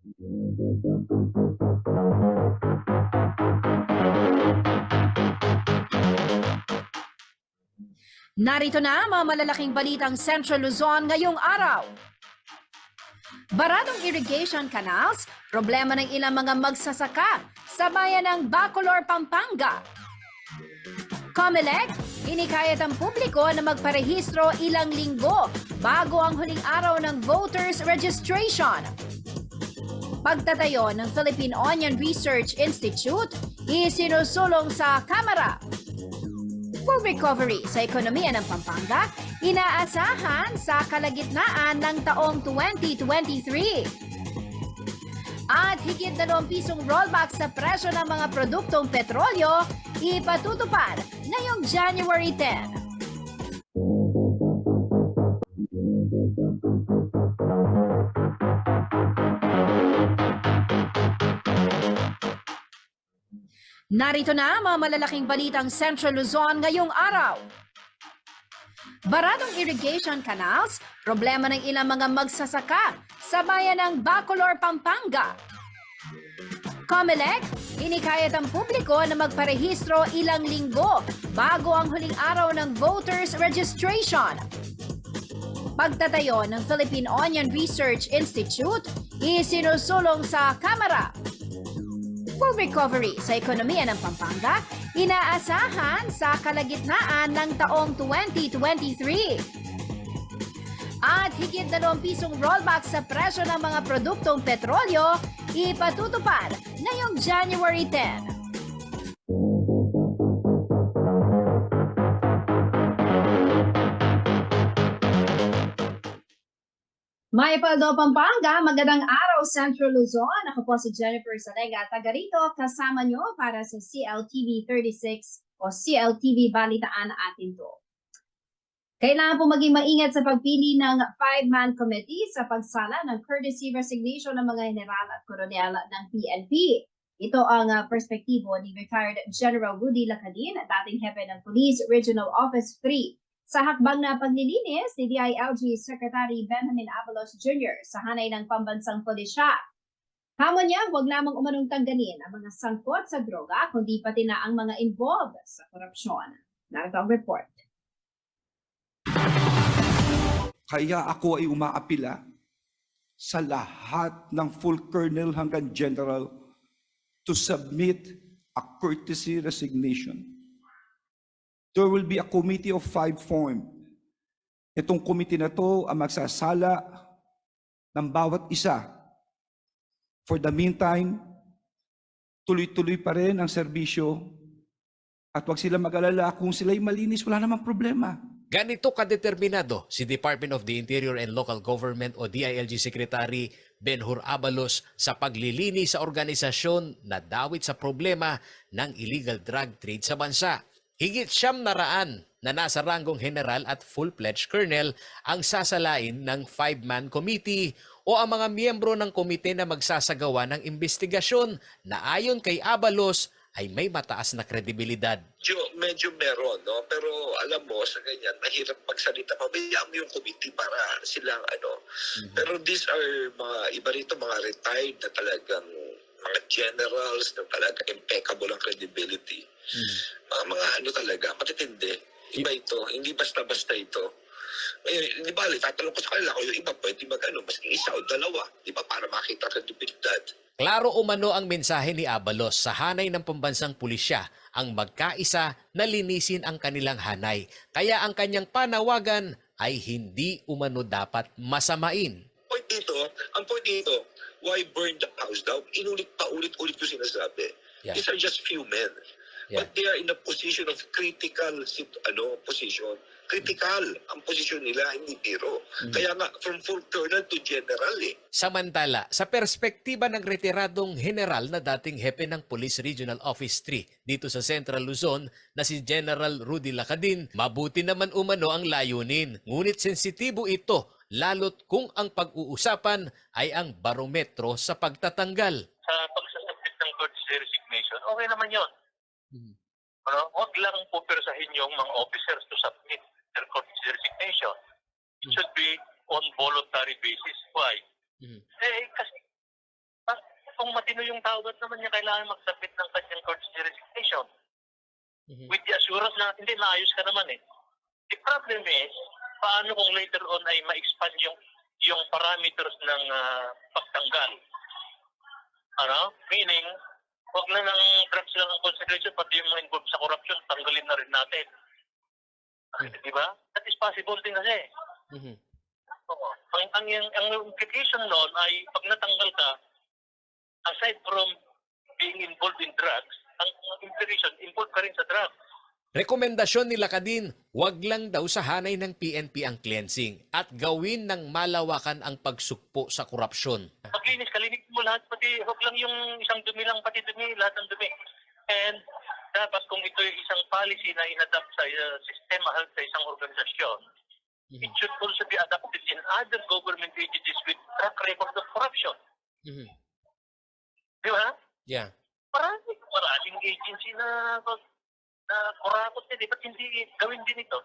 Narito na ang mga malalaking balitang Central Luzon ngayong araw. Baradong irrigation canals, problema ng ilang mga magsasaka sa bayan ng Bacolor, Pampanga. COMELEC, hinikayat ang publiko na magparehistro ilang linggo bago ang huling araw ng voters registration. Pagtatayo ng Philippine Onion Research Institute, isinusulong sa Kamara. Full recovery sa ekonomiya ng Pampanga, inaasahan sa kalagitnaan ng taong 2023. At higit 2 pisong rollback sa presyo ng mga produktong petrolyo, ipatutupad ngayong January 10. Narito na ang mga malalaking balitang Central Luzon ngayong araw. Baradong irrigation canals, problema ng ilang mga magsasaka sa bayan ng Bacolor, Pampanga. COMELEC, hinikayat ang publiko na magparehistro ilang linggo bago ang huling araw ng voters registration. Pagtatayo ng Philippine Onion Research Institute, isinusulong sa Kamara. Full recovery sa ekonomiya ng Pampanga, inaasahan sa kalagitnaan ng taong 2023. At higit 2 pisong rollback sa presyo ng mga produktong petrolyo, ipatutupad ngayong January 10. Maipaldo, Pampanga, magandang araw, Central Luzon. Ako po si Jennifer Salega, taga rito, kasama nyo para sa CLTV 36 o CLTV Balitaan atin to. Kailangan po maging maingat sa pagpili ng 5-man committee sa pagsala ng courtesy resignation ng mga general at koronel ng PNP. Ito ang perspektibo ni retired General Rudy Lacadin, dating hepe ng Police Regional Office 3. Sa hakbang na paglilinis ni DILG Secretary Benjamin Abalos Jr. sa hanay ng pambansang pulisya. Hamon niya, huwag lamang umanong tangganin ang mga sangkot sa droga, kundi pati na ang mga involved sa korupsyon. Narito ang report. Kaya ako ay umaapila sa lahat ng full colonel hanggang general to submit a courtesy resignation. There will be a committee of 5 formed. Itong committee na to ang magsasala ng bawat isa. For the meantime, tuloy-tuloy pa rin ang serbisyo at huwag sila mag-alala kung sila'y malinis, wala namang problema. Ganito kadeterminado si Department of the Interior and Local Government o DILG Secretary Benhur Abalos sa paglilinis sa organisasyon na dawit sa problema ng illegal drug trade sa bansa. Higit 700 na nasa ranggong general at full-fledged colonel ang sasalain ng 5-man committee o ang mga miyembro ng komite na magsasagawa ng investigasyon na ayon kay Abalos ay may mataas na kredibilidad. Medyo meron, no? Pero alam mo, sa ganyan, mahirap magsalita. Pabayaan mo yung committee para silang Pero these are iba rito, mga retired na talagang mga generals na talaga impeccable ang credibility. Mga talaga, matitindi. Iba ito, hindi basta-basta ito. Di ba, tatanong ko sa kanila kung yung iba pwede mas isa o dalawa, di ba, para makita kredibilidad. Klaro umano ang mensahe ni Abalos sa hanay ng pambansang pulisya ang magkaisa na linisin ang kanilang hanay. Kaya ang kanyang panawagan ay hindi umano dapat masamain. Ang point dito, why burn the house down? Inulit pa ulit-ulit ko sinasabi. Yeah. These are just few men. Yeah. But they are in a position of critical position. Critical ang posisyon nila, hindi biro. Kaya nga, from full colonel to general Samantala, sa perspektiba ng retiradong general na dating hepe ng Police Regional Office 3 dito sa Central Luzon na si General Rudy Lacadin, mabuti naman umano ang layunin. Ngunit sensitibo ito, lalo't kung ang pag-uusapan ay ang barometro sa pagtatanggal. Sa pagsasubmit ng courtesy resignation, okay naman yun. Huwag lang pupersahin yung mga officers to submit their courtesy resignation. It should be on voluntary basis. Why? Kasi kung matino yung tawag naman niya, kailangan mag-submit ng kanyang courtesy resignation. With the assurance na hindi, maayos ka naman eh. The problem is, paano kung later on ay ma-expand yung parameters ng pagtanggal? Meaning, huwag na ng drugs lang ang consideration, pati yung mga involved sa corruption, tanggalin na rin natin. Di ba? That is possible din kasi. Oo. Ang implication noon ay pag natanggal ka, aside from being involved in drugs, ang implication, involved ka rin sa drugs. Rekomendasyon ni Lacadin, wag lang daw sa hanay ng PNP ang cleansing at gawin ng malawakan ang pagsukpo sa korupsyon. Paglinis, kalinis mo lahat, pati huwag lang yung isang dumi lang, pati dumi, lahat ng dumi. And dapat kung ito yung isang policy na inadapt sa sistema sa isang organisasyon, it should also be adopted in other government agencies with track record of corruption. Di ba? Yeah. Maraming agency na kurakot din. Ba't hindi gawin din ito?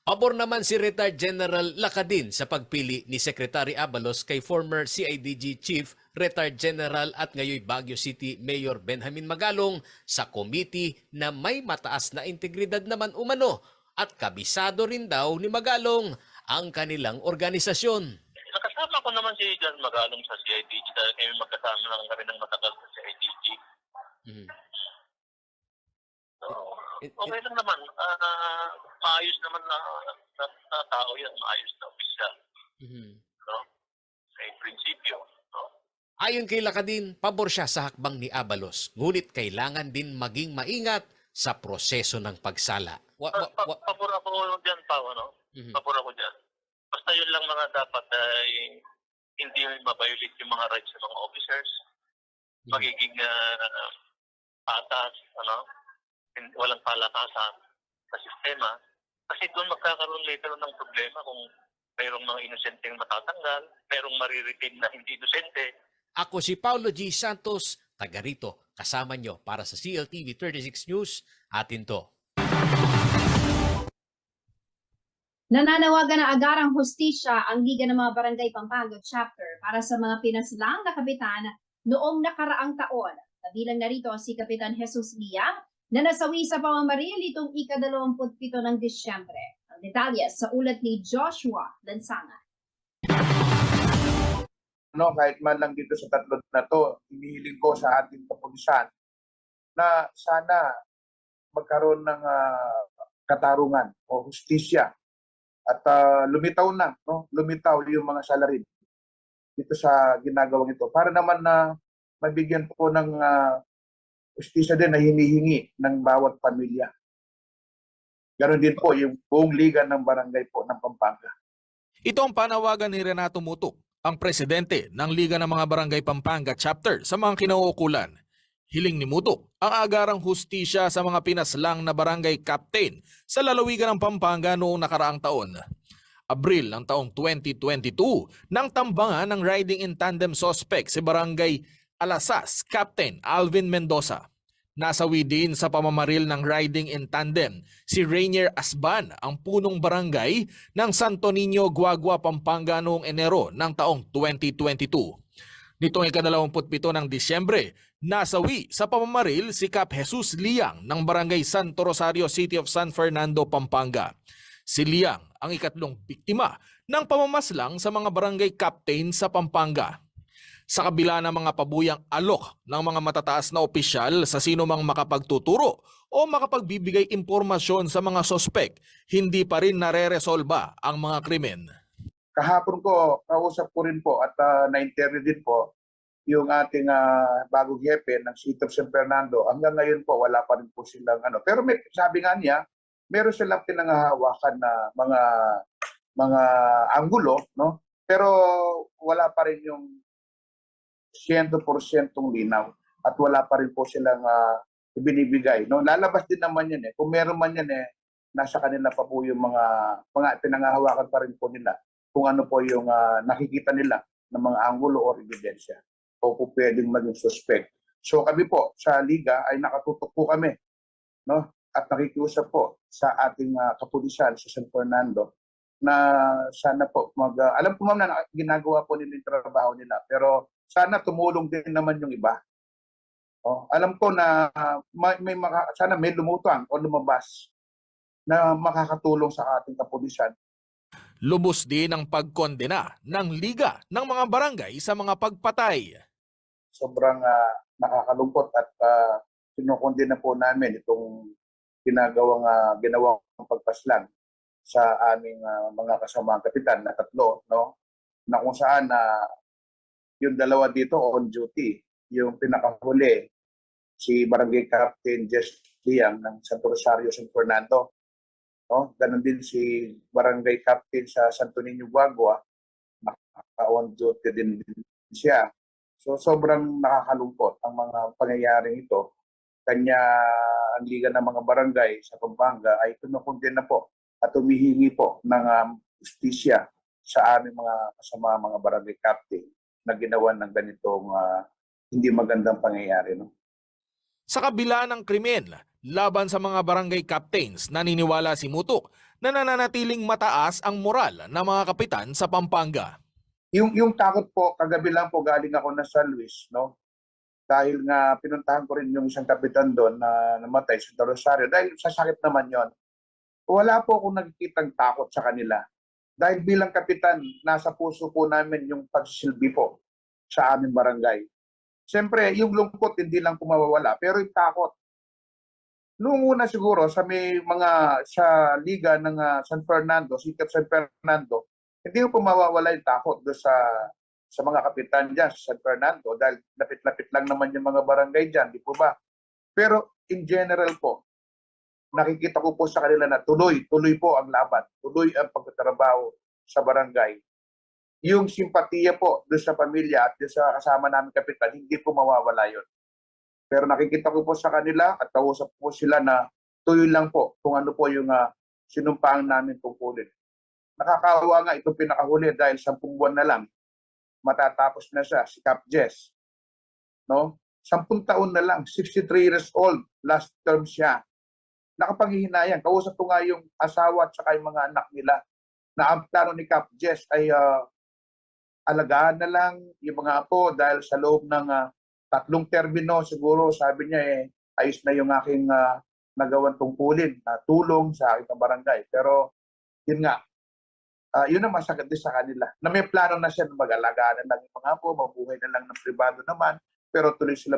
Pabor naman si Retired General Lacadin sa pagpili ni Secretary Abalos kay former CIDG Chief, Retired General at ngayon Baguio City Mayor Benjamin Magalong sa committee na may mataas na integridad naman umano at kabisado rin daw ni Magalong ang kanilang organisasyon. Nakasama ko naman si John Magalong sa CIDG dahil kami magkasama lang kami ng matagal sa CIDG. Okay lang naman. Maayos naman na tao yan. Maayos na opisyal. May prinsipyo. Ayon kay Lacadin, pabor siya sa hakbang ni Abalos, ngunit kailangan din maging maingat sa proseso ng pagsala. Pabor ako dyan, Pao. Pabor ako dyan. Basta yun lang mga dapat ay hindi mabiolate yung mga rights ng mga officers. Magiging patas, walang palakasan sa sistema. Kasi doon magkakaroon later ng problema kung mayroong mga inosenteng matatanggal, mayroong mariretain na hindi inosente. Ako si Paulo G. Santos, taga rito, kasama nyo para sa CLTV 36 News, atin to. Nananawagan na agarang hustisya ang Liga ng mga Barangay Pampanga Chapter para sa mga pinaslang na kapitan noong nakaraang taon. Kabilang narito si Kapitan Jesus Liang na nasawi sa pamamaril itong ika-27 ng Disyembre. Ang detalye sa ulat ni Joshua Lansangan. Kahit man lang dito sa tatlo na to, hinihiling ko sa ating kapulisan na sana magkaroon ng katarungan o hustisya at lumitaw yung mga salarin dito sa ginagawang ito para naman na mabigyan po ng hustisya din na hinihingi ng bawat pamilya. Ganon din po yung buong liga ng barangay po ng Pampanga. Ito ang panawagan ni Renato Mutok, ang presidente ng Liga ng mga Barangay Pampanga Chapter sa mga kinauukulan. Hiling ni Mutok ang agarang hustisya sa mga pinaslang na barangay captain sa lalawigan ng Pampanga noong nakaraang taon. Abril ng taong 2022 nang tambangan ng riding in tandem suspect si Barangay Alasas Captain Alvin Mendoza. Nasawi din sa pamamaril ng riding in tandem si Rainier Asban, ang punong barangay ng Santo Niño, Guagua, Pampanga noong Enero ng taong 2022. Nitong ika-27 ng Disyembre, nasawi sa pamamaril si Cap Jesus Liang ng Barangay Santo Rosario, City of San Fernando, Pampanga. Si Liang ang ikatlong biktima ng pamamaslang sa mga barangay captain sa Pampanga. Sa kabila ng mga pabuyang alok ng mga matataas na opisyal sa sino mang makapagtuturo o makapagbibigay impormasyon sa mga sospek, hindi pa rin nare-resolba ang mga krimen. Kahapon ko, kausap ko rin po at na-interview din po yung ating bagong hepe ng City of San Fernando. Hanggang ngayon po, wala pa rin po silang Pero sabi nga niya, meron silang pinangahawakan na mga anggulo, no? Pero wala pa rin yung 100% linaw at wala pa rin po silang ibinibigay. No? Lalabas din naman yan eh. Kung meron man yan eh, nasa kanila pa po yung mga pinangahawakan pa rin po nila kung ano po yung nakikita nila ng mga anggulo o ebidensya o kung pwedeng maging suspect. So kami po sa Liga ay nakatutok po kami, no? At nakikiusap po sa ating kapulisan sa San Fernando na sana po alam ko ma'am na ginagawa po nila yung trabaho nila, pero sana tumulong din naman yung iba. Alam ko na sana may lumutang o lumabas na makakatulong sa ating kapulisan. Lubos din ang pagkondena ng Liga ng mga Barangay sa mga pagpatay. Sobrang nakakalungkot at kinukondena po namin itong ginawang pagpaslang sa aming mga kasamang kapitan na 3, no? Na kung saan yung 2 dito on duty, yung pinakahuli si Barangay Captain Jess Liang ng Santo Rosario, San Fernando. No? Ganon din si Barangay Captain sa Santo Niño, Guagua, on duty din siya. So sobrang nakakalungkot ang mga pangyayaring ito. Kanya ang Liga ng mga Barangay sa Pampanga ay kinukondena po at humihingi po ng justisya sa aming mga kasama mga barangay captain na ginawa ng ganitong hindi magandang pangyayari. No? Sa kabila ng krimen laban sa mga barangay captains, naniniwala si Mutok na nananatiling mataas ang moral ng mga kapitan sa Pampanga. Yung takot po, kagabi lang po galing ako na San Luis, no? Dahil nga pinuntahan ko rin yung isang kapitan doon na namatay sa Rosario. Dahil sa sakit naman yon. Wala po akong nakikitang takot sa kanila. Dahil bilang kapitan, nasa puso po namin yung pagsisilbi po sa aming barangay. Siyempre, yung lungkot hindi lang po mawawala, pero yung takot. Noong una siguro sa sa liga ng San Fernando, Sikap San Fernando, hindi po mawawala yung takot doon sa mga kapitan dyan sa San Fernando dahil lapit-lapit lang naman yung mga barangay dyan, di po ba? Pero in general po, nakikita ko po sa kanila na tuloy po ang laban, tuloy ang pagtatrabaho sa barangay. Yung simpatiya po doon sa pamilya at doon sa kasama namin kapitan, hindi po mawawala yun. Pero nakikita ko po sa kanila at kausap po sila na tuloy lang po kung ano po yung sinumpaan namin tungkulin. Nakakawa nga itong pinakahuli dahil 10 buwan na lang matatapos na siya, si Cap Jess. No? 10 taon na lang, 63 years old, last term siya. Nakapanghihinayang. Kausap ko nga yung asawa at saka yung mga anak nila na ang plano ni Cap Jess ay alagaan na lang yung mga apo dahil sa loob ng 3 termino siguro sabi niya ayos na yung aking nagawang tungkulin na tulong sa aking barangay. Pero yun nga, yun ang masakit din sa kanila na may plano na siya na mag-alagaan na lang yung mga apo, mabuhay na lang ng pribado naman, pero tuloy sila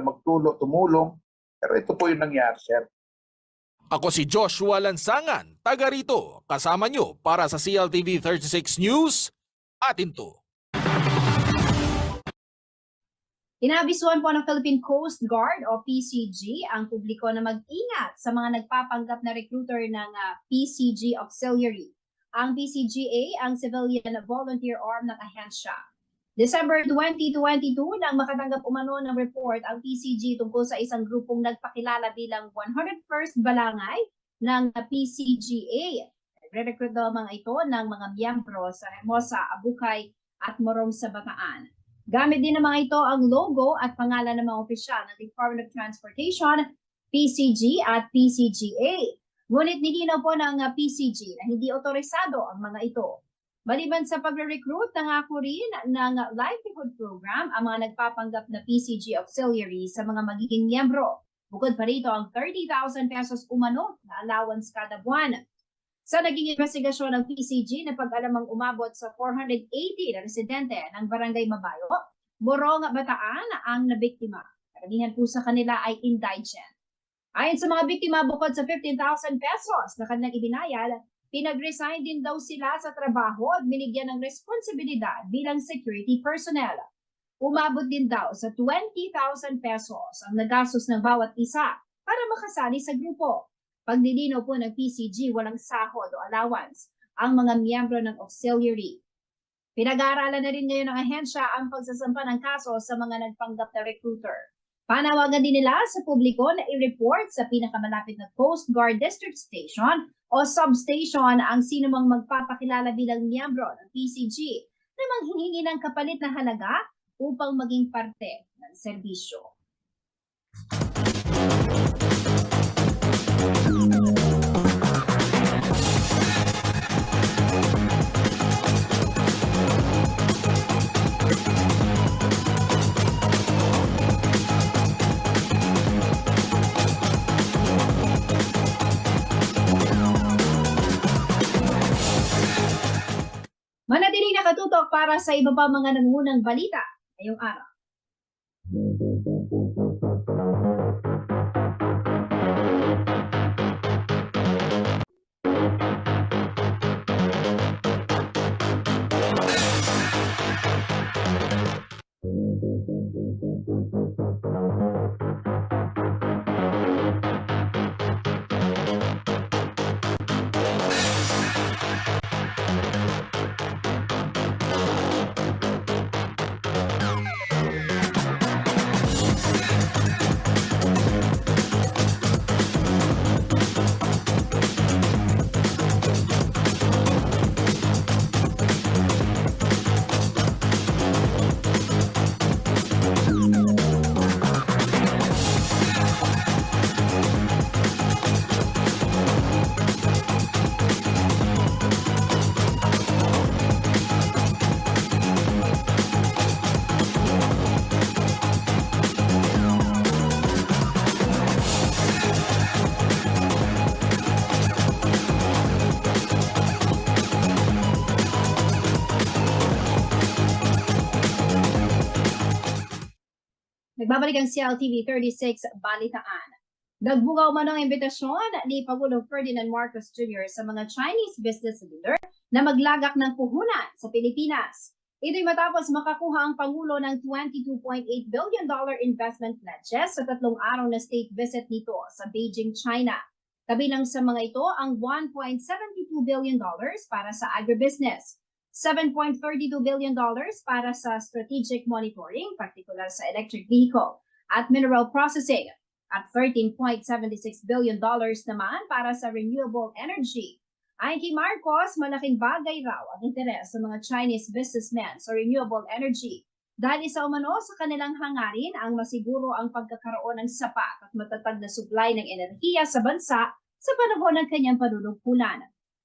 tumulong. Pero ito po yung nangyari, sir. Ako si Joshua Lansangan, taga rito, kasama nyo para sa CLTV 36 News, atin to. Inabisuhan po ng Philippine Coast Guard o PCG ang publiko na mag-ingat sa mga nagpapanggap na recruiter ng PCG Auxiliary. Ang PCGA ang civilian volunteer arm ng ahensya. December 2022 nang makatanggap umano ng report ang PCG tungkol sa isang grupong nagpakilala bilang 101st Balangay ng PCGA. Nagre-recruit daw mga ito ng mga miyembro sa Hermosa, Abukay at Morong sa Bataan. Gamit din ng mga ito ang logo at pangalan ng mga opisyal ng Department of Transportation, PCG at PCGA. Ngunit nilinaw po ng PCG na hindi otorisado ang mga ito. Maliban sa pagre-recruit, nangako rin ng livelihood program ang mga nagpapanggap na PCG auxiliary sa mga magiging miyembro. Bukod pa rito ang 30,000 pesos umano na allowance kada buwan. Sa naging investigasyon ng PCG na pag-alamang umabot sa 480 na residente ng Barangay Mabayo, Morong, Bataan ang nabiktima. Karamihan po sa kanila ay indigent. Ayon sa mga biktima, bukod sa 15,000 pesos na kanilang ibinayad, pinag-resign din daw sila sa trabaho at binigyan ng responsibilidad bilang security personnel. Umabot din daw sa 20,000 pesos ang nagastos ng bawat isa para makasali sa grupo. Pagdilinaw po ng PCG, walang sahod o allowance ang mga miyembro ng auxiliary. Pinag-aaralan na rin ngayon ng ahensya ang pagsasampa ng kaso sa mga nagpanggap na recruiter. Panawagan din nila sa publiko na i-report sa pinakamalapit na Coast Guard District Station o Substation ang sinumang magpapakilala bilang miyembro ng PCG na manghihingi ng kapalit na halaga upang maging parte ng serbisyo. para sa iba pa mga nangunang balita ngayong araw. Nagbabalik ang CLTV 36 Balitaan. Nagbugaw man ang imbitasyon ni Pangulong Ferdinand Marcos Jr. sa mga Chinese business leader na maglagak ng puhunan sa Pilipinas. Ito'y matapos makakuha ang Pangulo ng $22.8 billion investment pledges sa 3 araw na state visit nito sa Beijing, China. Kabilang sa mga ito ang $1.72 billion para sa agribusiness, $7.32 billion para sa strategic monitoring, partikular sa electric vehicle at mineral processing, at $13.76 billion naman para sa renewable energy. Ayon kay Marcos, malaking bagay raw ang interes sa mga Chinese businessmen sa renewable energy dahil isa umano sa kanilang hangarin ang masiguro ang pagkakaroon ng sapat at matatag na supply ng enerhiya sa bansa sa panahon ng kanyang panunungkulan.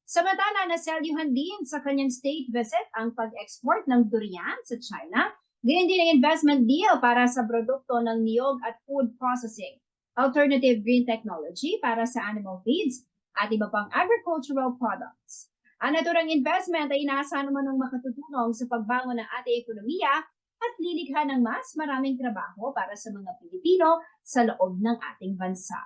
Samantala, naselyuhan din sa kanyang state visit ang pag-export ng durian sa China, gayon din ang investment deal para sa produkto ng niyog at food processing, alternative green technology para sa animal feeds, at iba pang agricultural products. Ang naturang investment ay inaasahan naman ng makatutulong sa pagbangon ng ating ekonomiya at lilikha ng mas maraming trabaho para sa mga Pilipino sa loob ng ating bansa.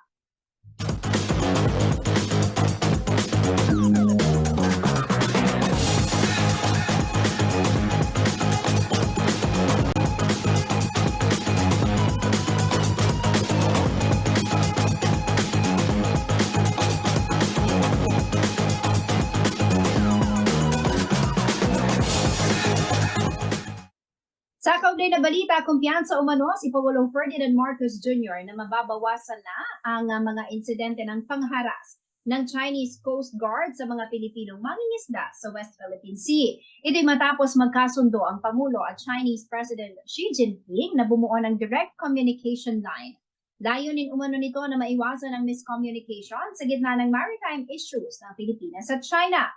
Sa kaugnay na balita, kumpiyansa umano si Pangulong Ferdinand Marcos Jr. na mababawasan na ang mga insidente ng pangharas ng Chinese Coast Guard sa mga Pilipinong mangingisda sa West Philippine Sea. Ito'y matapos magkasundo ang Pangulo at Chinese President Xi Jinping na bumuo ng direct communication line. Layunin umano nito na maiwasan ang miscommunication sa gitna ng maritime issues ng Pilipinas at China.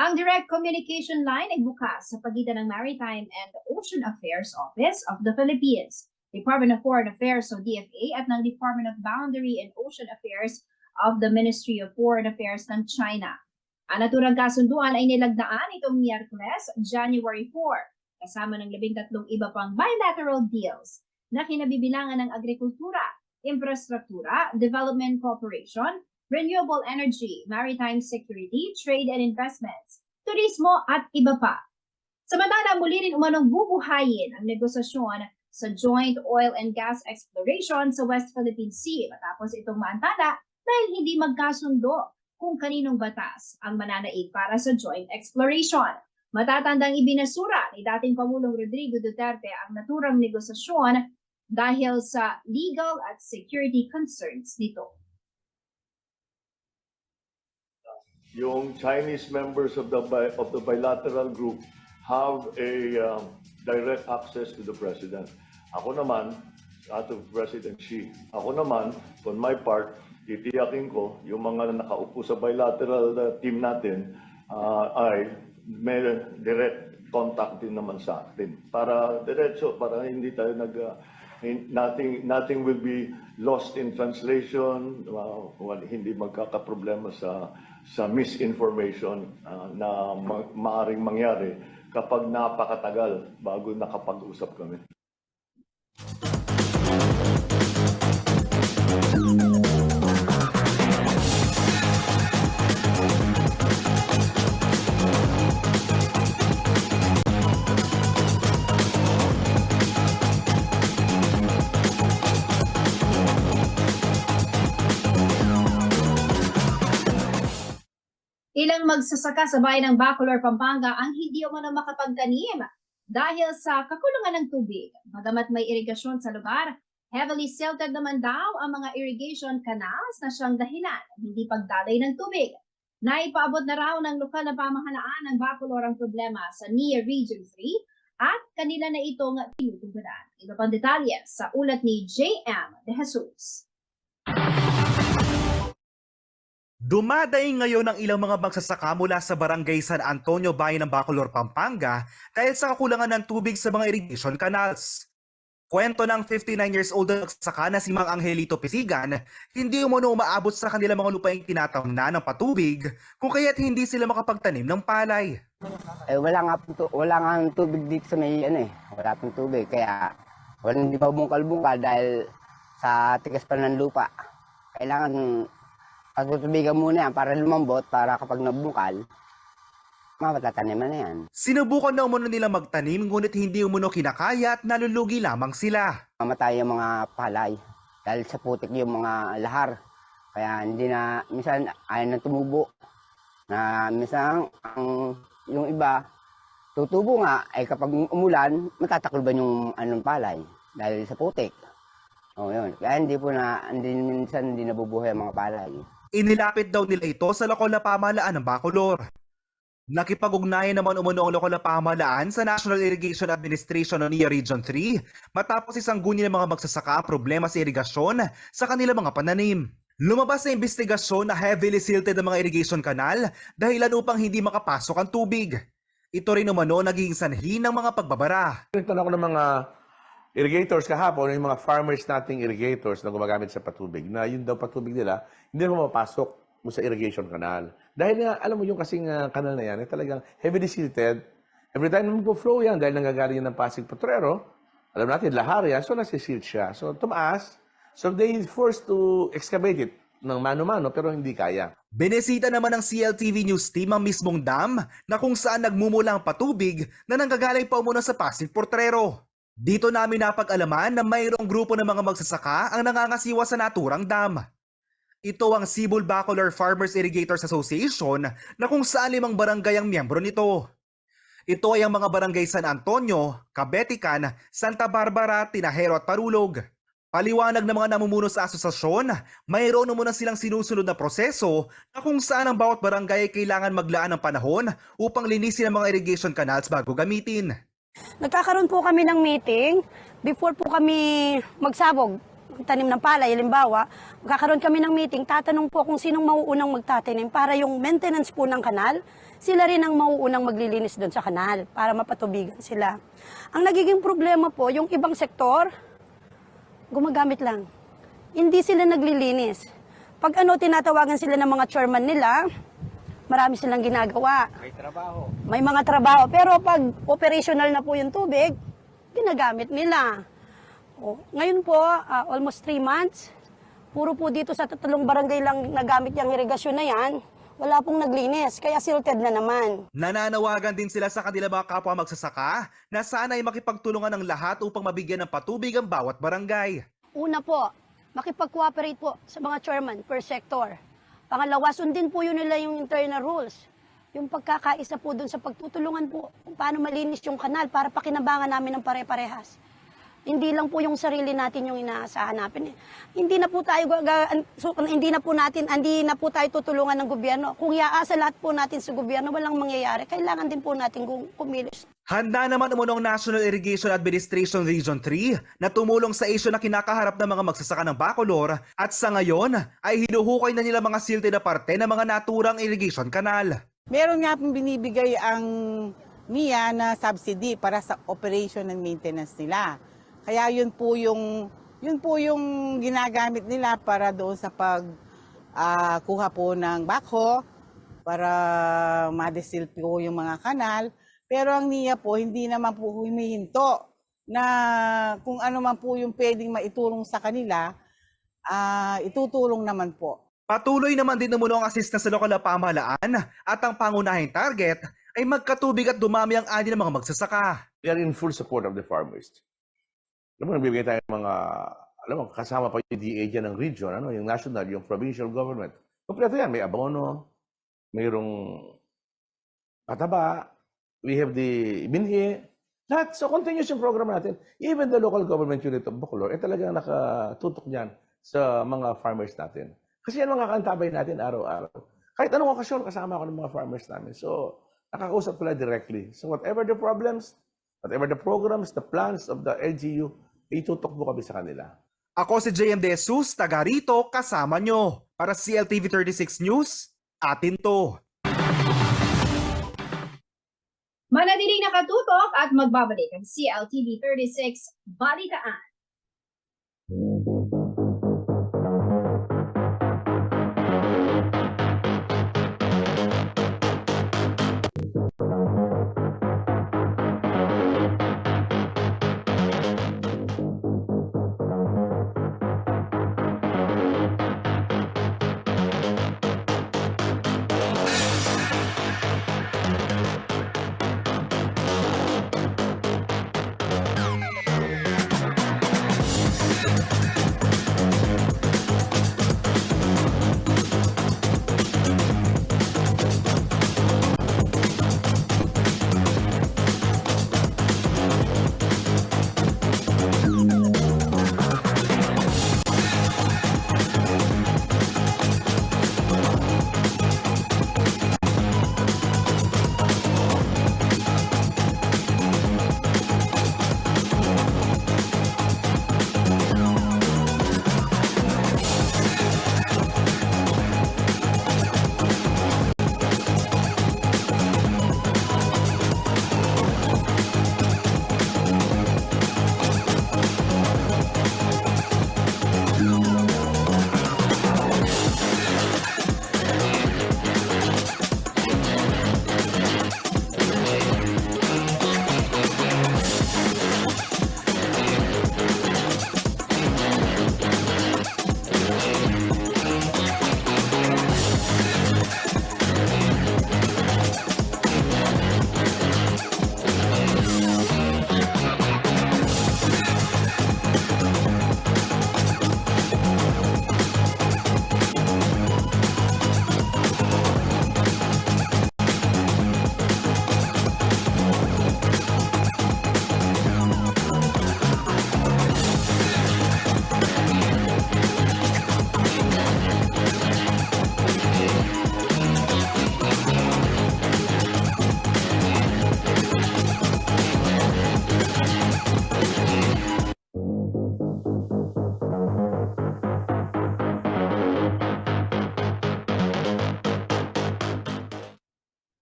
Ang direct communication line ay bukas sa pagitan ng Maritime and Ocean Affairs Office of the Philippines, Department of Foreign Affairs o DFA at ng Department of Boundary and Ocean Affairs of the Ministry of Foreign Affairs ng China. Ang naturang kasunduan ay nilagdaan itong Miyerkules, January 4, kasama ng 13 iba pang bilateral deals na kinabibilangan ng agrikultura, infrastruktura, development cooperation, renewable energy, maritime security, trade and investments, turismo at iba pa. Samantala, muli rin umanong bubuhayin ang negosasyon sa joint oil and gas exploration sa West Philippine Sea matapos itong maantala dahil hindi magkasundo kung kaninong batas ang mananaig para sa joint exploration. Matatandang ibinasura ni dating Pangulong Rodrigo Duterte ang naturang negosasyon dahil sa legal at security concerns nito. Yung Chinese members of the bilateral group have a direct access to the president. Ako naman, out of President Xi, ako naman, on my part, titiyakin ko yung mga nakaupo sa bilateral team natin ay may direct contact din naman sa atin. Para diretso, para hindi tayo nothing will be lost in translation, hindi magkakaproblema sa misinformation na maaring mangyari kapag napakatagal bago nakapag-usap kami. Ilang magsasaka sa bayan ng Bacolor, Pampanga ang hindi umano makapagtanim dahil sa kakulangan ng tubig. Bagamat may irigasyon sa lugar, heavily silted naman daw ang mga irrigation canals na siyang dahilan ng hindi pagdaloy ng tubig. Naipaabot na raw ng lokal na pamahalaan ng Bacolor ang problema sa NIA Region 3 at kanila na itong tinutugunan. Iba pang detalye sa ulat ni J.M. De Jesus. Dumadaing ngayon ang ilang mga magsasaka mula sa barangay San Antonio, bayan ng Bacolor, Pampanga dahil sa kakulangan ng tubig sa mga irrigation canals. Kwento ng 59 years old na magsasaka na si Mang Angelito Pisigan, hindi umano umaabot sa kanilang mga lupaing tinatamnan ng patubig kung kaya't hindi sila makapagtanim ng palay. Wala nga tubig dito sa may wala pang tubig kaya hindi mabungkal-bungkal dahil sa tigas pa ng lupa. Kailangan pagtutubigan muna yan para lumambot para kapag nabungkal, matataniman na yan. Sinubukan na umano nila magtanim ngunit hindi umano kinakaya at nalulugi lamang sila. Mamatay yung mga palay dahil sa putik yung mga lahar. Kaya hindi na, minsan ayaw na tumubo. Na minsan yung iba, tutubo nga, ay kapag umulan, matatakloban yung anong palay dahil sa putik. Yun. Kaya minsan hindi nabubuhay ang mga palay. Inilapit daw nila ito sa lokal na pamahalaan ng Bacolor. Nakipag-ugnayan naman umano ang lokal na pamahalaan sa National Irrigation Administration o NIA Region 3 matapos isang guni ng mga magsasaka ang problema sa irigasyon sa kanilang mga pananim. Lumabas sa investigasyon na heavily silted ang mga irrigation canal dahilan upang hindi makapasok ang tubig. Ito rin umano naging sanhi ng mga pagbabara. Tanong ko ng mga irrigators kahapon, yung mga farmers nating irrigators na gumagamit sa patubig, na yun daw patubig nila, hindi na mapapasok mo sa irrigation canal. Dahil nga, alam mo yung kasing canal na yan, talagang heavily silted. Every time na mag-flow yan, dahil nanggagaling yan ng Pasig Potrero, alam natin, lahar yan, so nasisilt siya. So tumaas, so they forced to excavate it ng mano-mano, pero hindi kaya. Benesita naman ng CLTV News Team ang mismong dam na kung saan nagmumula ang patubig na nanggagaling pa umuna sa Pasig Potrero. Dito namin napag-alaman na mayroong grupo ng mga magsasaka ang nangangasiwa sa naturang dam. Ito ang Sibol Bacolor Farmers Irrigators Association na kung saan 5 barangay ang miyembro nito. Ito ay ang mga barangay San Antonio, Cabetican, Santa Barbara, Tinajero at Parulog. Paliwanag ng mga namumuno sa asosasyon, mayroon muna silang sinusunod na proseso na kung saan ang bawat barangay ay kailangan maglaan ng panahon upang linisin ang mga irrigation canals bago gamitin. Nagkakaroon po kami ng meeting before po kami magsabog tanim ng palay, halimbawa, magkakaroon kami ng meeting, tatanong po kung sinong mauunang magtatanim para yung maintenance po ng kanal, sila rin ang mauunang maglilinis doon sa kanal para mapatubigan sila. Ang nagiging problema po, yung ibang sektor, gumagamit lang. Hindi sila naglilinis. Pag tinatawagan sila ng mga chairman nila, marami silang ginagawa. May trabaho. May mga trabaho. Pero pag operational na po yung tubig, ginagamit nila. Ngayon po, almost 3 months, puro po dito sa 3 barangay lang nagamit yung irigasyon na yan, wala pong naglinis, kaya silted na naman. Nananawagan din sila sa kanila mga kapwa magsasaka na sana ay makipagtulungan ng lahat upang mabigyan ng patubig ang bawat barangay. Una po, makipag-cooperate po sa mga chairman per sector. Pangalawa, sundin po yun nila yung internal rules. Yung pagkakaisa po dun sa pagtutulungan po kung paano malinis yung kanal para pakinabangan namin ng pare-parehas. Hindi lang po yung sarili natin yung inaasahan natin. Hindi na po tayo tutulungan ng gobyerno. Kung iaasa lahat po natin sa gobyerno, walang mangyayari. Kailangan din po natin kumilos. Handa naman umano ang National Irrigation Administration Region 3 na tumulong sa isyu na kinakaharap ng mga magsasaka ng Bacolor at sa ngayon ay hinuhukay na nila mga silted na parte ng mga naturang irrigation canal. Meron nga pong binibigay ang NIA na subsidy para sa operation and maintenance nila. Kaya yun po yung ginagamit nila para doon sa kuha po ng backhoe para ma-desil po yung mga kanal. Pero ang NIA po, hindi naman po humihinto na kung ano man po yung pwedeng maitulong sa kanila, itutulong naman po. Patuloy naman din umuno ang assistance sa lokal na pamahalaan at ang pangunahing target ay magkatubig at dumami ang ani ng mga magsasaka. We are in full support of the farmers. Alam mo, nagbibigay tayo ng mga, alam mo, kasama pa yung DA dyan ng region, yung national, yung provincial government. Kompleto yan, may abono, mayroong pataba, we have the binhi, lahat. So, continuous yung program natin. Even the local government unit of Bacolod, talagang nakatutok niyan sa mga farmers natin. Kasi yan mga kantabay natin araw-araw. Kahit anong okasyon, kasama ako ng mga farmers namin. So, nakakausap ko lang directly. So, whatever the problems, whatever the programs, the plans of the LGU, itutok mo kami sa kanila. Ako si JM De Jesus, taga rito, kasama nyo. Para sa CLTV 36 News, atin to. Manatiling nakatutok at magbabalik ang CLTV 36 Balitaan.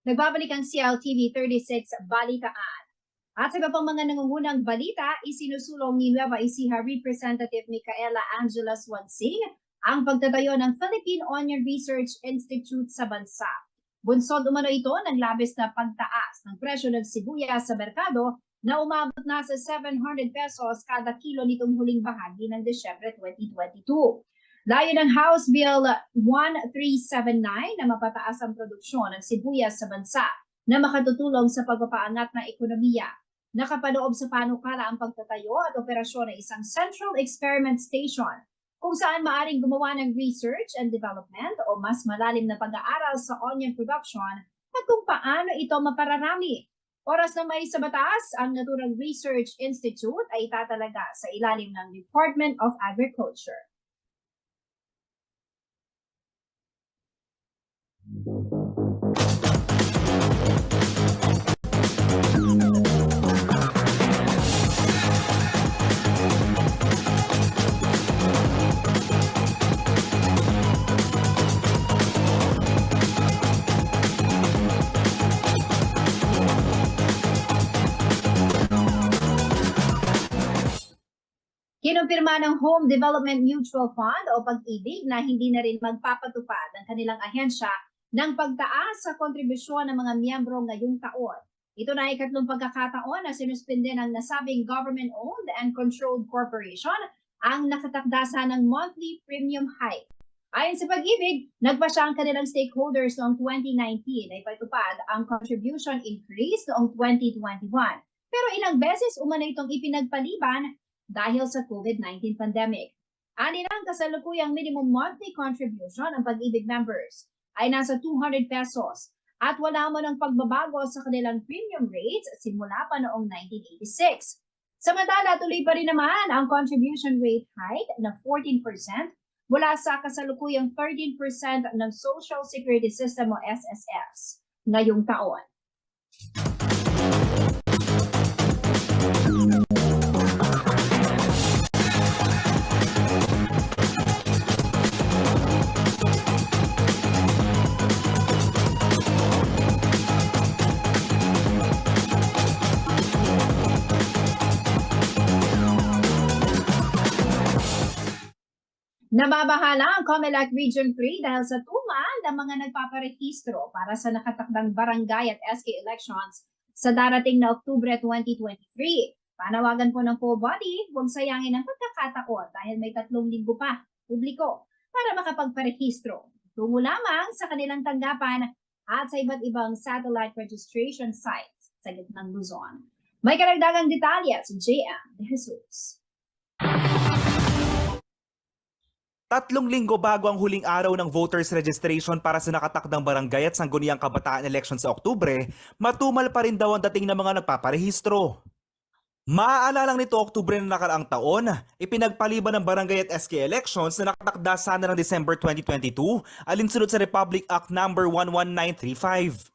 Nagbabalik ang CLTV 36 Balitaan. At sa iba pang mga nangungunang balita, isinusulong ni Nueva Ecija Representative Micaela Angela Swansing ang pagtatayo ng Philippine Onion Research Institute sa bansa. Bunsod umano ito ng labis na pagtaas ng presyo ng sibuyas sa merkado na umabot na sa 700 pesos kada kilo nitong huling bahagi ng Desyembre 2022. Layo ng House Bill 1379 na mapataas ang produksyon ng sibuyas sa bansa na makatutulong sa pagpapaangat ng ekonomiya. Nakapaloob sa panukala ang pagtatayo at operasyon ng isang Central Experiment Station kung saan maaring gumawa ng research and development o mas malalim na pag-aaral sa onion production at kung paano ito mapararami. Oras na may sa batas, ang Naturang Research Institute ay itatalaga sa ilalim ng Department of Agriculture. Kinumpirma ng Home Development Mutual Fund o Pag-ibig na hindi na rin magpapatupad ng kanilang ahensya ng pagtaas sa kontribusyon ng mga miyembro ngayong taon. Ito na ay ikatlong pagkakataon na sinuspinde ng nasabing government-owned and controlled corporation ang nakatakdasa ng monthly premium hike. Ayon sa Pag-ibig, nagpasya ang kanilang stakeholders noong 2019 ay patupad ang contribution increase noong 2021. Pero ilang beses umano itong ipinagpaliban dahil sa COVID-19 pandemic. Ani na ang kasalukuyang minimum monthly contribution ng Pag-ibig members ay nasa 200 pesos at wala mo ng pagbabago sa kanilang premium rates simula pa noong 1986. Samantala, tuloy pa rin naman ang contribution rate hike na 14% mula sa kasalukuyang 13% ng Social Security System o SSS ngayong taon. Nababahala ang COMELEC Region 3 dahil sa tumal ng mga nagpaparehistro para sa nakatakdang barangay at SK elections sa darating na Oktubre 2023. Panawagan po ng full body, huwag sayangin ang pagkakataon dahil may 3 linggo pa publiko para makapagparehistro. Tungo lamang sa kanilang tanggapan at sa iba't ibang satellite registration sites sa gitnang Luzon. May karagdagang detalye si JM De Jesus. 3 linggo bago ang huling araw ng voters registration para sa nakatakdang barangay at sangguniang kabataan election sa Oktubre, matumal pa rin daw ang dating ng mga nagpaparehistro. Maaalalang nito Oktubre na nakaraang taon, ipinagpaliban ng barangay at SK elections na nakatakda sana ng December 2022 alinsunod sa Republic Act No. 11935.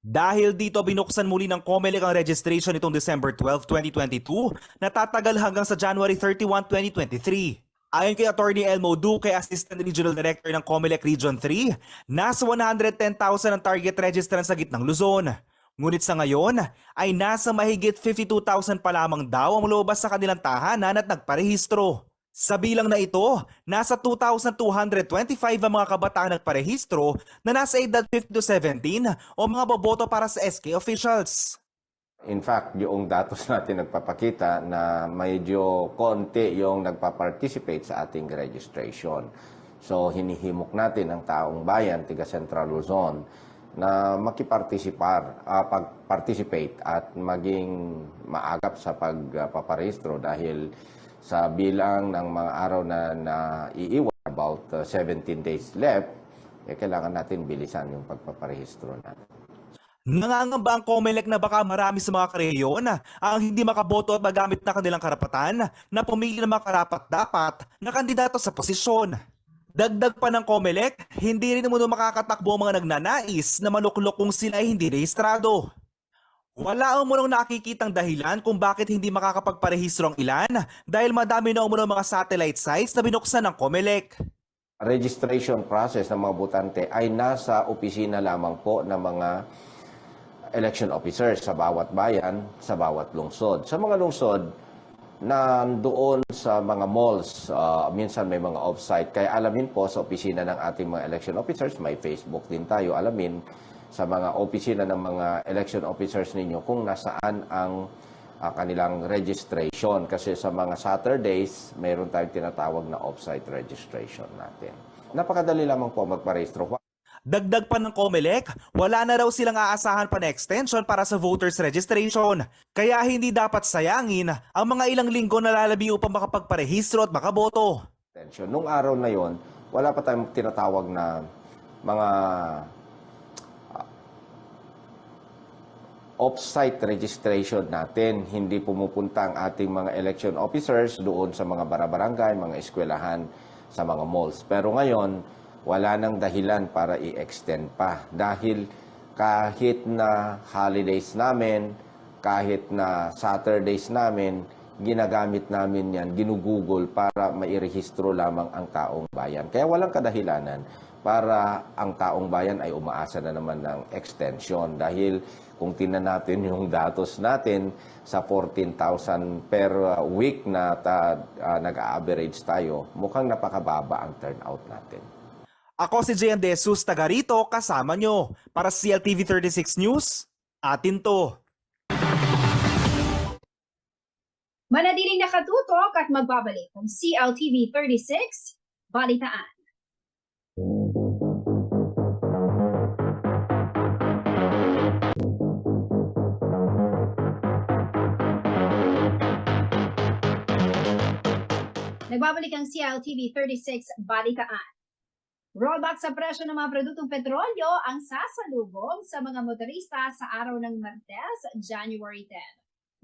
Dahil dito binuksan muli ng COMELEC ang registration nitong December 12, 2022 na tatagal hanggang sa January 31, 2023. Ayon kay Attorney Elmo Duque, Assistant Regional Director ng COMELEC Region 3, nasa 110,000 ang target registrant sa gitnang Luzon. Ngunit sa ngayon ay nasa mahigit 52,000 pa lamang daw ang lumabas sa kanilang tahanan at nagparehistro. Sa bilang na ito, nasa 2,225 ang mga kabataan nagparehistro na nasa edad 15 to 17 o mga boboto para sa SK officials. In fact, yung datos natin nagpapakita na medyo konti yung nagpa-participate sa ating registration. So, hinihimok natin ang taong bayan, tiga Central Luzon, na pag-participate at maging maagap sa pagpaparehistro dahil sa bilang ng mga araw na iiwan, about 17 days left, kailangan natin bilisan yung pagpaparehistro natin. Nangangamba ang COMELEC na baka marami sa mga karehiyon ang hindi makaboto at magamit na kanilang karapatan na pumili ng mga karapat-dapat na kandidato sa posisyon. Dagdag pa ng COMELEC, hindi rin naman makakatakbo ang mga nagnanais na maluklok kung sila ay hindi rehistrado. Wala umunong nakikitang dahilan kung bakit hindi makakapagparehistro ang ilan dahil madami na umunong mga satellite sites na binuksan ng COMELEC. Registration process ng mga botante ay nasa opisina lamang po ng mga election officers sa bawat bayan, sa bawat lungsod. Sa mga lungsod, nandoon sa mga malls, minsan may mga off-site. Kaya alamin po sa opisina ng ating mga election officers, may Facebook din tayo, alamin sa mga opisina ng mga election officers ninyo kung nasaan ang kanilang registration. Kasi sa mga Saturdays, mayroon tayong tinatawag na off-site registration natin. Napakadali lamang po magparehistro. Dagdag pa ng COMELEC, wala na raw silang aasahan pa na extension para sa voters registration. Kaya hindi dapat sayangin ang mga ilang linggo na lalabi upang makapagparehistro at makaboto. Nung araw na yon, wala pa tayong tinatawag na mga off-site registration natin. Hindi pumupunta ang ating mga election officers doon sa mga barangay, mga eskwelahan, sa mga malls. Pero ngayon, wala nang dahilan para i-extend pa. Dahil kahit na holidays namin, kahit na Saturdays namin, ginagamit namin yan, ginugugol para mairehistro lamang ang taong bayan. Kaya walang kadahilanan para ang taong bayan ay umaasa na naman ng extension. Dahil kung tingnan natin yung datos natin sa 14,000 per week na nag-average tayo, mukhang napakababa ang turnout natin. Ako si JM De Jesus, taga rito, kasama nyo. Para sa CLTV 36 News, atin to. Manatiling nakatutok at magbabalik ang CLTV 36 Balitaan. Nagbabalik ang CLTV 36 Balitaan. Rollback sa presyo ng mga produktong petrolyo ang sasalubong sa mga motorista sa araw ng Martes, January 10.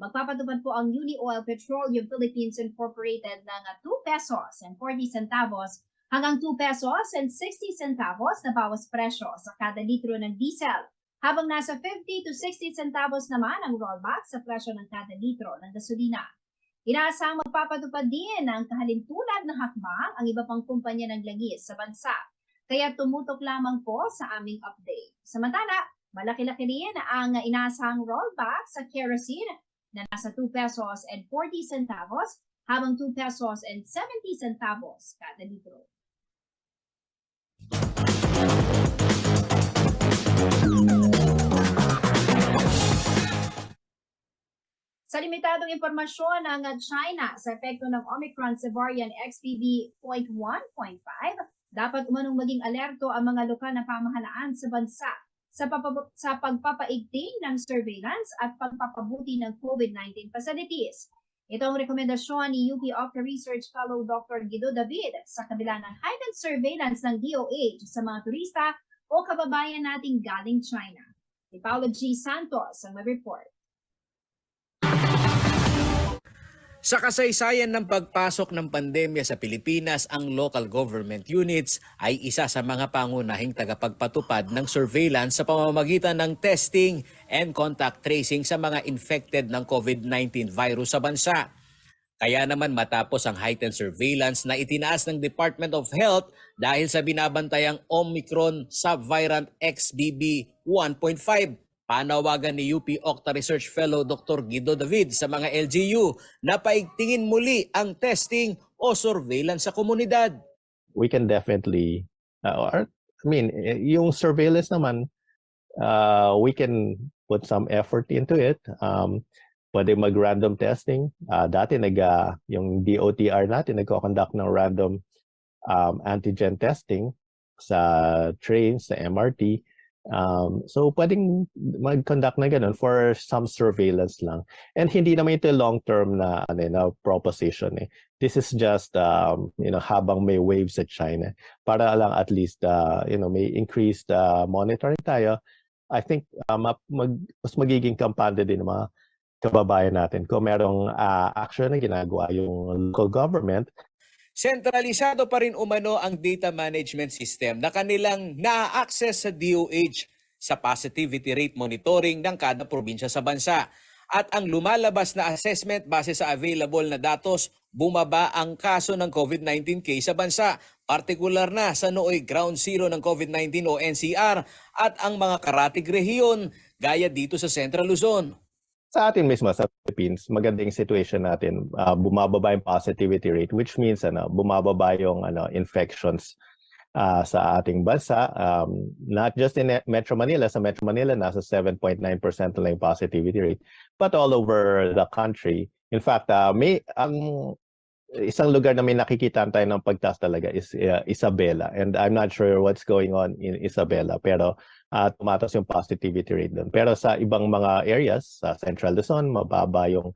Magpapatupad po ang Uni-Oil Petroleum Philippines Incorporated ng 2 pesos and 40 centavos hanggang 2 pesos and 60 centavos na bawas presyo sa kada litro ng diesel, habang nasa 50 to 60 centavos naman ang rollback sa presyo ng kada litro ng gasolina. Inaasahang magpapatupad din ng kahalintulad na hakbang ang iba pang kumpanya ng langis sa bansa. Kaya tumutok lamang po sa aming update. Samantala, malaki-laki rin ang inaasahang rollback sa kerosene na nasa 2 pesos and 40 centavos habang 2 pesos and 70 centavos kada litro. Sa limitadong impormasyon ng China sa epekto ng Omicron sa variant XBB.1.5, dapat umanong maging alerto ang mga lokal na pamahalaan sa bansa sa pagpapaigting ng surveillance at pagpapabuti ng COVID-19 facilities. Ito ang rekomendasyon ni UP Octa Research Fellow Dr. Guido David sa kabila ng heightened surveillance ng DOH sa mga turista o kababayan nating galing China. Si Paolo G. Santos ang may-report. Sa kasaysayan ng pagpasok ng pandemya sa Pilipinas, ang local government units ay isa sa mga pangunahing tagapagpatupad ng surveillance sa pamamagitan ng testing and contact tracing sa mga infected ng COVID-19 virus sa bansa. Kaya naman matapos ang heightened surveillance na itinaas ng Department of Health dahil sa binabantayang Omicron subvariant XBB 1.5, panawagan ni UP Octa Research Fellow Dr. Guido David sa mga LGU na paigtingin muli ang testing o surveillance sa komunidad. We can definitely, yung surveillance naman, we can put some effort into it. Pwede mag-random testing. Dati yung DOTR natin nagko-conduct ng random antigen testing sa trains, sa MRT. So pwedeng mag-conduct na ganun for some surveillance lang. And hindi naman ito long-term na proposition. This is just habang may waves sa China para lang at least may increased monitoring tayo. I think mas magiging kampante din ng mga kababayan natin kung merong action na ginagawa yung local government. Sentralisado pa rin umano ang data management system na kanilang na-access sa DOH sa positivity rate monitoring ng kada probinsya sa bansa. At ang lumalabas na assessment base sa available na datos, bumaba ang kaso ng COVID-19 case sa bansa, partikular na sa nooy ground zero ng COVID-19 o NCR at ang mga karatig rehiyon gaya dito sa Central Luzon. Sa atin mismo sa Philippines, magandang situation natin. Bumababa yung positivity rate, which means bumababa yung infections sa ating bansa. Not just in Metro Manila. Sa Metro Manila, nasa 7.9% na yung positivity rate. But all over the country. In fact, ang isang lugar na may nakikita tayo ng pagtaas talaga is Isabela. And I'm not sure what's going on in Isabela. Pero tumataas yung positivity rate doon. Pero sa ibang mga areas, sa Central Luzon, mababa yung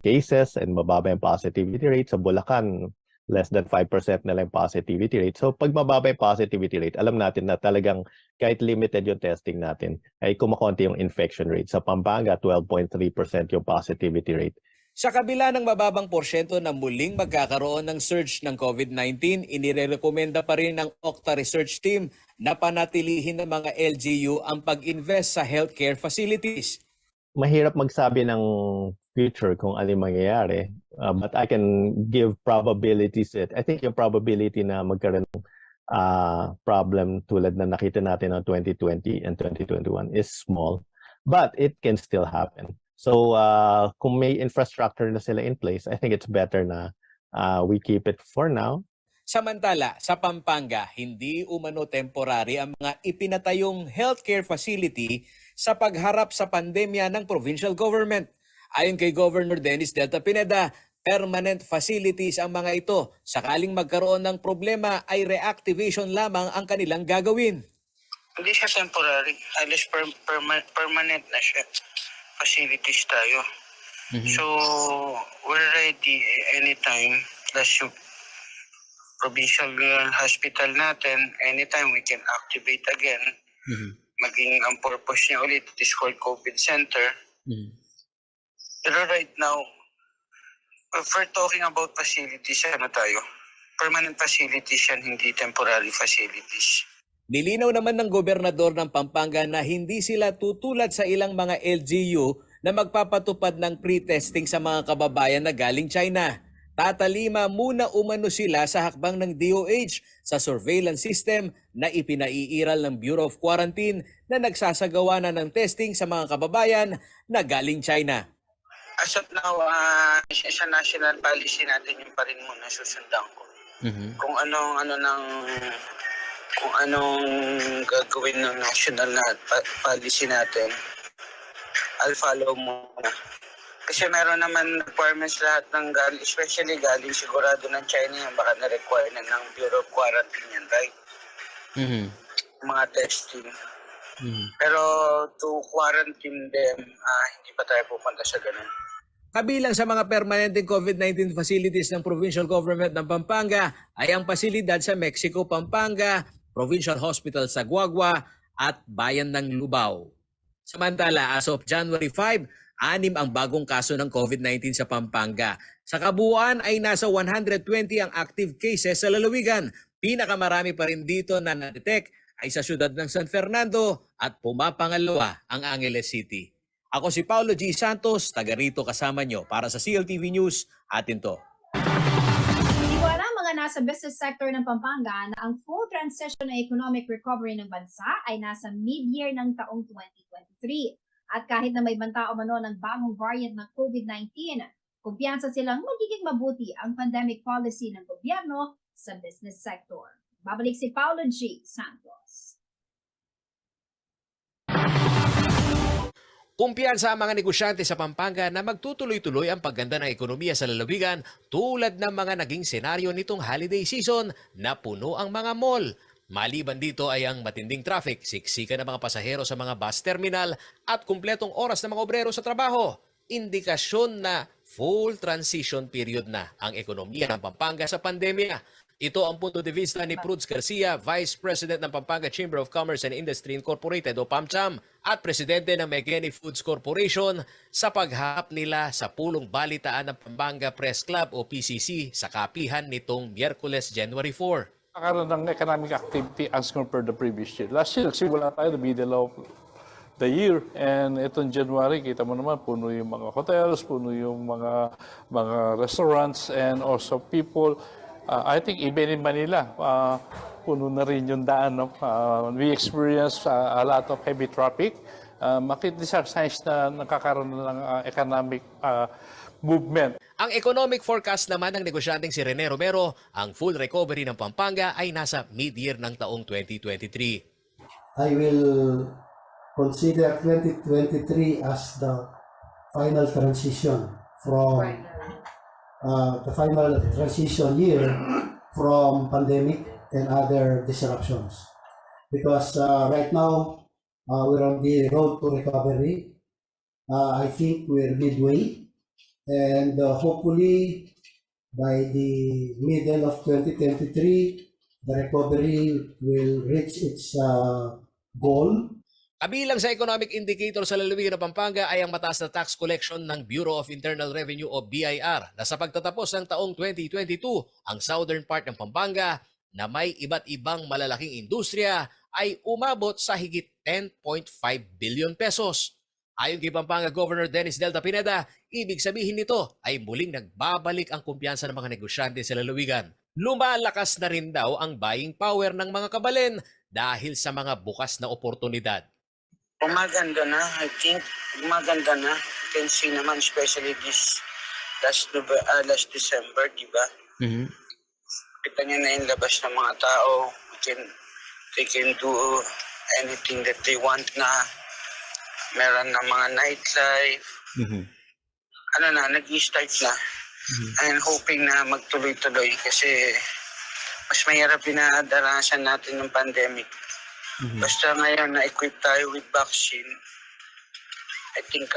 cases and mababa yung positivity rate. Sa Bulacan, less than 5% na lang yung positivity rate. So pag mababa yung positivity rate, alam natin na talagang kahit limited yung testing natin, ay kumakonti yung infection rate. Sa Pampanga, 12.3% yung positivity rate. Sa kabila ng mababang porsyento na muling magkakaroon ng surge ng COVID-19, inirekomenda pa rin ng Octa Research Team na panatilihin ng mga LGU ang pag-invest sa healthcare facilities. Mahirap magsabi ng future kung ano yung mangyayari, but I can give probabilities. I think yung probability na magkaroon ng problem tulad na nakita natin ng 2020 and 2021 is small, but it can still happen. So kung may infrastructure na sila in place, I think it's better na we keep it for now. Samantala, sa Pampanga, hindi umano temporary ang mga ipinatayong healthcare facility sa pagharap sa pandemya ng provincial government. Ayon kay Governor Dennis Delta Pineda, permanent facilities ang mga ito. Sakaling magkaroon ng problema ay reactivation lamang ang kanilang gagawin. Hindi siya temporary, halos permanent na siya. Facilities tayo. So, we're ready anytime. Plus yung provincial hospital natin, anytime we can activate again. Maging ang purpose niya ulit is called COVID Center. Pero right now, if we're talking about facilities, ano tayo? Permanent facilities yan, hindi temporary facilities. Nilinaw naman ng gobernador ng Pampanga na hindi sila tutulad sa ilang mga LGU na magpapatupad ng pre-testing sa mga kababayan na galing China. Tatalima muna umano sila sa hakbang ng DOH sa surveillance system na ipinaiiral ng Bureau of Quarantine na nagsasagawa na ng testing sa mga kababayan na galing China. As of now, sa national policy natin yung pa rin muna susundan ko. Kung anong gagawin ng national na policy natin, I'll follow muna. Kasi meron naman requirements lahat ng galing, especially galing sigurado ng China yan, baka na-require na ng Bureau of Quarantine yan, right? Mga testing. Pero to quarantine them, hindi pa tayo pupunta sa ganun. Kabilang sa mga permanenteng COVID-19 facilities ng provincial government ng Pampanga ay ang pasilidad sa Mexico, Pampanga, Provincial Hospital sa Guagua at Bayan ng Lubao. Samantala, as of January 5, 6 ang bagong kaso ng COVID-19 sa Pampanga. Sa kabuuan ay nasa 120 ang active cases sa lalawigan. Pinakamarami pa rin dito na na-detect ay sa siyudad ng San Fernando at pumapangalawa ang Angeles City. Ako si Paulo G. Santos, taga rito kasama nyo para sa CLTV News. Atin to. Hindi ko alam mga nasa business sector ng Pampanga na ang full transition na economic recovery ng bansa ay nasa mid-year ng taong 2023. At kahit na may banta o mano ng bagong variant ng COVID-19, kumpiyansa silang magiging mabuti ang pandemic policy ng gobyerno sa business sector. Babalik si Paulo G. Santos. Kumpiyansa ang mga negosyante sa Pampanga na magtutuloy-tuloy ang pagganda ng ekonomiya sa lalawigan tulad ng mga naging senaryo nitong holiday season na puno ang mga mall. Maliban dito ay ang matinding traffic, siksikan ng mga pasahero sa mga bus terminal at kumpletong oras ng mga obrero sa trabaho. Indikasyon na full transition period na ang ekonomiya ng Pampanga sa pandemya. Ito ang punto de vista ni Prudes Garcia, Vice President ng Pampanga Chamber of Commerce and Industry Incorporated o PAMCHAM at Presidente ng Megeni Foods Corporation sa pagharap nila sa pulong balitaan ng Pampanga Press Club o PCC sa kapihan nitong Miyerkules, January 4. Nagkaroon ng economic activity as compared to the previous year. Last year, nagsimula tayo the middle of the year. And itong January, kita mo naman, puno yung mga hotels, puno yung mga restaurants, and also people. I think even in Manila, puno na rin yung daan. No? We experienced a lot of heavy traffic. Makita sa signs na nakakaroon ng economic movement. Ang economic forecast naman ng negosyanteng si Rene Romero, ang full recovery ng Pampanga ay nasa mid-year ng taong 2023. I will consider 2023 as the final transition from the final transition year from pandemic and other disruptions. Because right now, we're on the road to recovery. I think we're midway. And hopefully, by the middle of 2023, the recovery will reach its goal. Kabilang sa economic indicator sa lalawigan ng Pampanga ay ang mataas na tax collection ng Bureau of Internal Revenue o BIR na sa pagtatapos ng taong 2022, ang southern part ng Pampanga na may iba't ibang malalaking industriya ay umabot sa higit 10.5 billion pesos. Ayon kay Pampanga Governor Dennis Delta Pineda, ibig sabihin nito ay muling nagbabalik ang kumpiyansa ng mga negosyante sa lalawigan. Lumalakas na rin daw ang buying power ng mga kabalen dahil sa mga bukas na oportunidad. Umaganda na, I think. Umaganda na. You can see naman, especially this last December, di ba? Kita nyo na yung labas ng mga tao. They can do anything that they want na. Meron na mga nightlife. nag-i-start na. And hoping na magtuloy-tuloy kasi mas mahirap dinadarasan natin ng pandemic. Basta ngayon na-equip tayo with vaccine, I think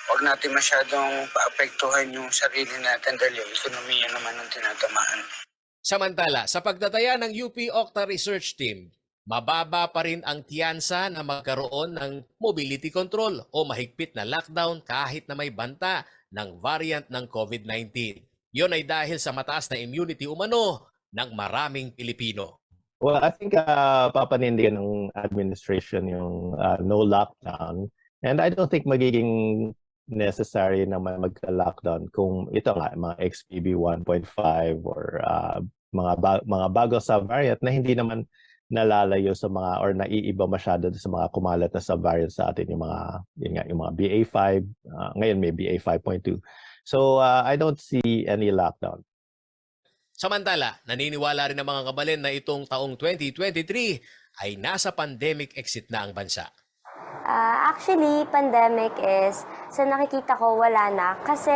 wag natin masyadong paapektuhan yung sarili natin dahil yung ekonomiya naman ang tinatamaan. Samantala, sa pagtataya ng UP Octa Research Team, mababa pa rin ang tiyansa na magkaroon ng mobility control o mahigpit na lockdown kahit na may banta ng variant ng COVID-19. Yon ay dahil sa mataas na immunity umano ng maraming Pilipino. Well, I think papanindigan ng administration yung no lockdown. And I don't think magiging necessary na magka-lockdown kung ito nga, mga XBB 1.5 or mga bago sa variant na hindi naman nalalayo sa mga or naiiba masyado sa mga kumalat na sa variant sa atin yung mga BA5, ngayon may BA 5.2. So I don't see any lockdown. Samantala, naniniwala rin ang mga kabalin na itong taong 2023 ay nasa pandemic exit na ang bansa. Actually, pandemic is, sa nakikita ko, wala na. Kasi,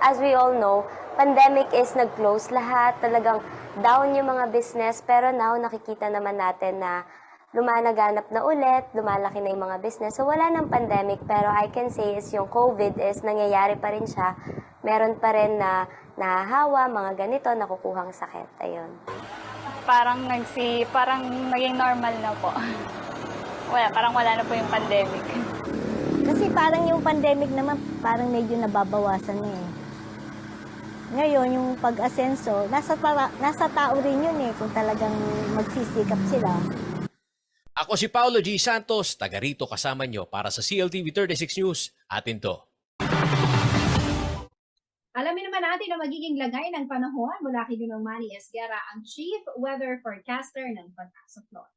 as we all know, pandemic is nag-close lahat. Talagang down yung mga business. Pero now, nakikita naman natin na lumalaganap na ulit, lumalaki na yung mga business. So, wala ng pandemic. Pero I can say is yung COVID is nangyayari pa rin siya. Meron pa rin na nahahawa, mga ganito, nakukuhang sakit. Ayun. Parang naging normal na po. Parang wala na po yung pandemic. Kasi parang yung pandemic naman, parang medyo nababawasan na eh. Ngayon, yung pag-asenso, nasa tao rin yun eh, kung talagang magsisikap sila. Ako si Paulo G. Santos, taga rito kasama nyo para sa CLTV 36 News. Atin to. Alamin naman natin ang magiging lagay ng panahon mula kay Ginong Manny Esguerra, ang Chief Weather Forecaster ng Pag-asa Flood.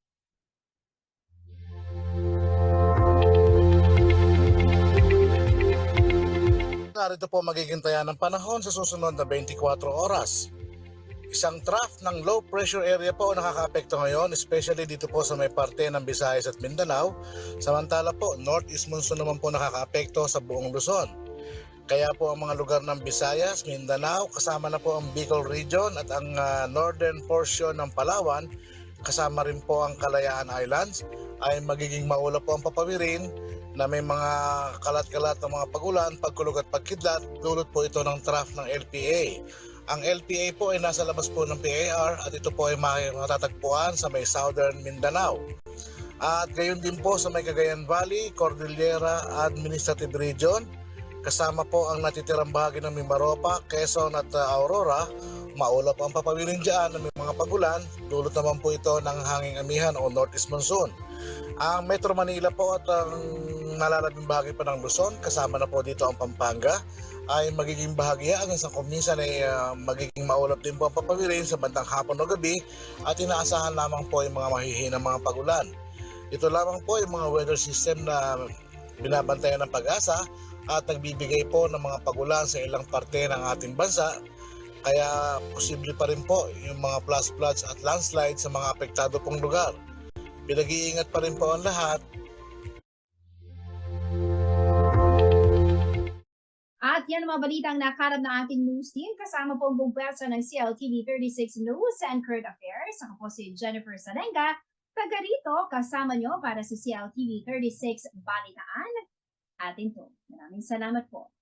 Narito po magiging taya ng panahon sa susunod na 24 oras. Isang trough ng low pressure area po nakakaapekto ngayon, especially dito po sa may parte ng Visayas at Mindanao. Samantala po, northeast monsoon naman po nakakaapekto sa buong Luzon. Kaya po ang mga lugar ng Visayas, Mindanao, kasama na po ang Bicol Region at ang northern portion ng Palawan, kasama rin po ang Kalayaan Islands, ay magiging maulap po ang papawirin na may mga kalat-kalat ng mga pagulan, pagkulog at pagkidlat. Dulot po ito ng trough ng LPA. Ang LPA po ay nasa labas po ng PAR at ito po ay matatagpuan sa may southern Mindanao. At gayon din po sa may Cagayan Valley, Cordillera Administrative Region, kasama po ang natitirang bahagi ng Mimaropa, Quezon at Aurora. Maulap ang papawirin dyan ng may mga pagulan. Dulot naman po ito ng hanging amihan o northeast monsoon. Ang Metro Manila po at ang nalalabing bahagi pa ng Luzon, kasama na po dito ang Pampanga, ay magiging bahagya hanggang sa kuminsan ay magiging maulap din po ang papawirin sa bandang hapon o gabi at inaasahan lamang po yung mga mahihinang mga pagulan. Ito lamang po yung mga weather system na binabantayan ng Pag-asa at nagbibigay po ng mga pagulan sa ilang parte ng ating bansa. Kaya posible pa rin po yung mga flash floods at landslides sa mga apektado pong lugar. Pinag-iingat pa rin po ang lahat. At yan ang mga balitang nakarap ng ating news team. Kasama po ang buong pwersa ng CLTV 36 News and Current Affairs. Ako po si Jennifer Salenga. Taga rito, kasama nyo para sa CLTV 36 Balitaan. Atin to. Maraming salamat po.